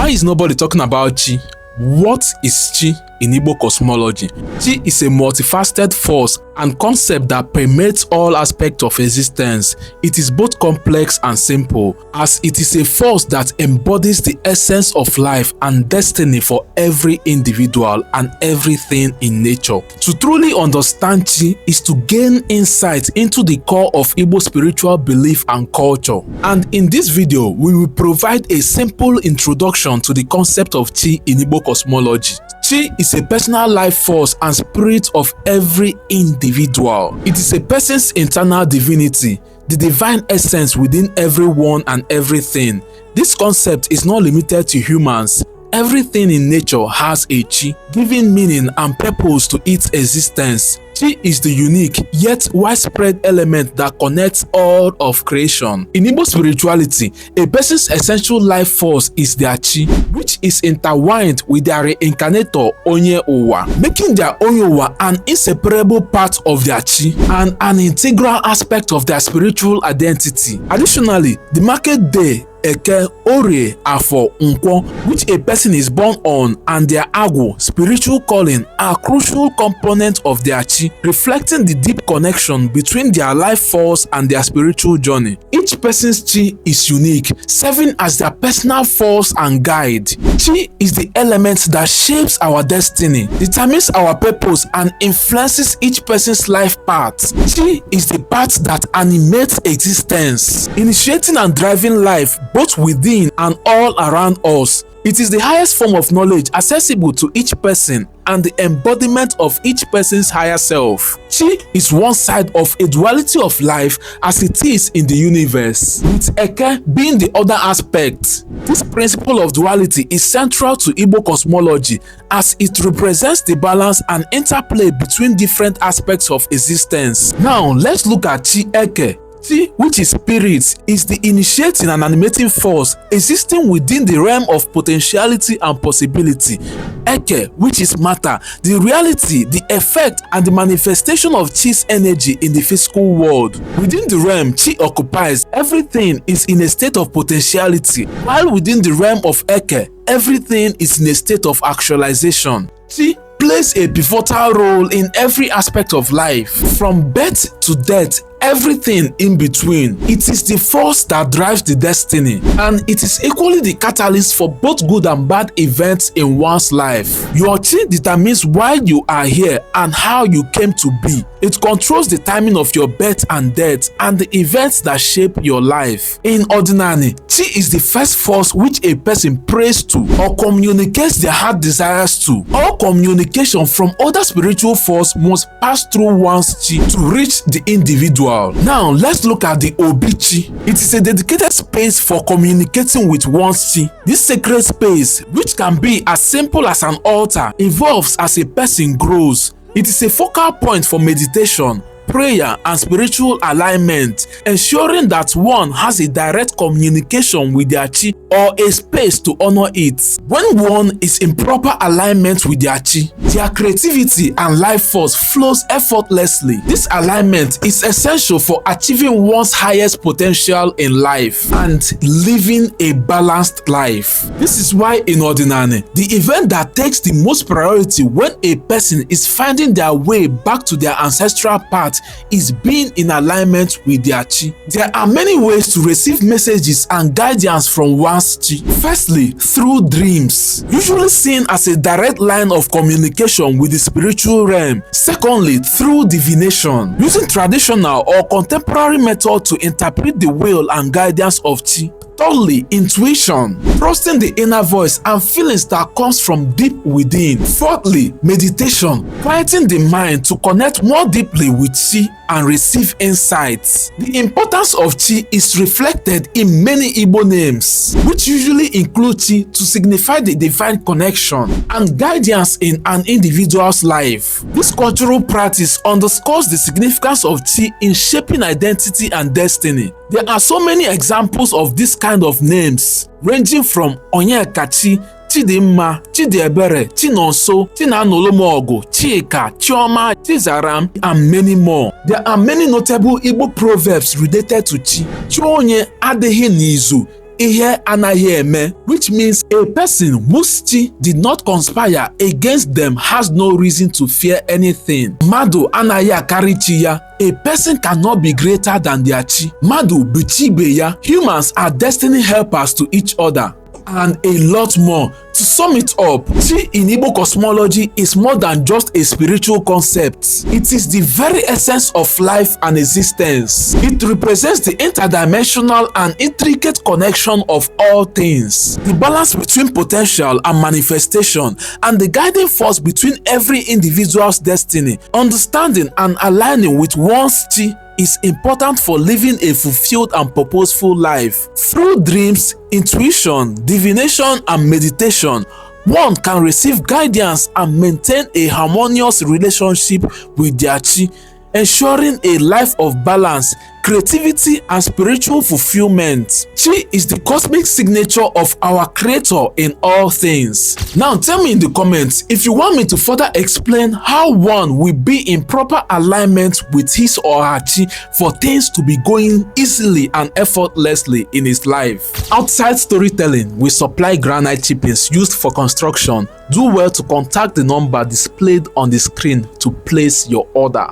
Why is nobody talking about Chi? What is Chi in Igbo cosmology? Chi is a multifaceted force and concept that permeates all aspects of existence. It is both complex and simple, as it is a force that embodies the essence of life and destiny for every individual and everything in nature. To truly understand Chi is to gain insight into the core of Igbo spiritual belief and culture. And in this video, we will provide a simple introduction to the concept of Chi in Igbo cosmology. Chi is a personal life force and spirit of every individual. It is a person's internal divinity, the divine essence within everyone and everything. This concept is not limited to humans. Everything in nature has a Chi, giving meaning and purpose to its existence. Chi is the unique yet widespread element that connects all of creation. In Igbo spirituality, a person's essential life force is their Chi, which is intertwined with their reincarnator Onye Owa, making their Onye Owa an inseparable part of their Chi and an integral aspect of their spiritual identity. Additionally, the market day, Eke, Orie, Afo, Nkwo, which a person is born on, and their Agwo, spiritual calling, are crucial components of their Chi, reflecting the deep connection between their life force and their spiritual journey. Each person's Chi is unique, serving as their personal force and guide. Chi is the element that shapes our destiny, determines our purpose, and influences each person's life path. Chi is the path that animates existence, initiating and driving life both within and all around us. It is the highest form of knowledge accessible to each person and the embodiment of each person's higher self. Chi is one side of a duality of life as it is in the universe, with Eke being the other aspect. This principle of duality is central to Igbo cosmology as it represents the balance and interplay between different aspects of existence. Now, let's look at Chi Eke. Chi, which is spirit, is the initiating and animating force existing within the realm of potentiality and possibility. Eke, which is matter, the reality, the effect, and the manifestation of Chi's energy in the physical world. Within the realm Chi occupies, everything is in a state of potentiality, while within the realm of Eke, everything is in a state of actualization. Chi plays a pivotal role in every aspect of life, from birth to death, everything in between. It is the force that drives the destiny, and it is equally the catalyst for both good and bad events in one's life. Your Chi determines why you are here and how you came to be. It controls the timing of your birth and death and the events that shape your life. In ordinary, Chi is the first force which a person prays to or communicates their heart desires to. All communication from other spiritual force must pass through one's Chi to reach the individual. Now, let's look at the Obi Chi. It is a dedicated space for communicating with one's Chi. This sacred space, which can be as simple as an altar, evolves as a person grows. It is a focal point for meditation, prayer, and spiritual alignment, ensuring that one has a direct communication with their Chi or a space to honor it. When one is in proper alignment with their Chi, their creativity and life force flows effortlessly. This alignment is essential for achieving one's highest potential in life and living a balanced life. This is why in ordinary, the event that takes the most priority when a person is finding their way back to their ancestral path is being in alignment with their Chi. There are many ways to receive messages and guidance from one's Chi. Firstly, through dreams, usually seen as a direct line of communication with the spiritual realm. Secondly, through divination, using traditional or contemporary method to interpret the will and guidance of Chi. Thirdly, intuition, trusting the inner voice and feelings that comes from deep within. Fourthly, meditation, quieting the mind to connect more deeply with Chi and receive insights. The importance of Chi is reflected in many Igbo names, which usually include Chi to signify the divine connection and guidance in an individual's life. This cultural practice underscores the significance of Chi in shaping identity and destiny. There are so many examples of this kind of names, ranging from Onyekachi, Chidimma, Chidiebere, Chinonso, Chinanolomogo, Chika, Chioma, Chizaram, and many more. There are many notable Igbo proverbs related to Chi. Chionye adịghị n'izu, ihe anaghị eme, which means a person whose chi did not conspire against them has no reason to fear anything. Mmadụ anaghị akarị chi ya. A person cannot be greater than their chi. Mmadụ bụ chi ibe ya. Humans are destiny helpers to each other. And a lot more. To sum it up, chi in Igbo cosmology is more than just a spiritual concept. It is the very essence of life and existence. It represents the interdimensional and intricate connection of all things, the balance between potential and manifestation, and the guiding force between every individual's destiny. Understanding and aligning with one's chi is important for living a fulfilled and purposeful life. Through dreams, intuition, divination, and meditation, one can receive guidance and maintain a harmonious relationship with their chi, ensuring a life of balance, creativity, and spiritual fulfillment. Chi is the cosmic signature of our Creator in all things. Now tell me in the comments if you want me to further explain how one will be in proper alignment with his or her chi for things to be going easily and effortlessly in his life. Outside storytelling, we supply granite chippings used for construction. Do well to contact the number displayed on the screen to place your order.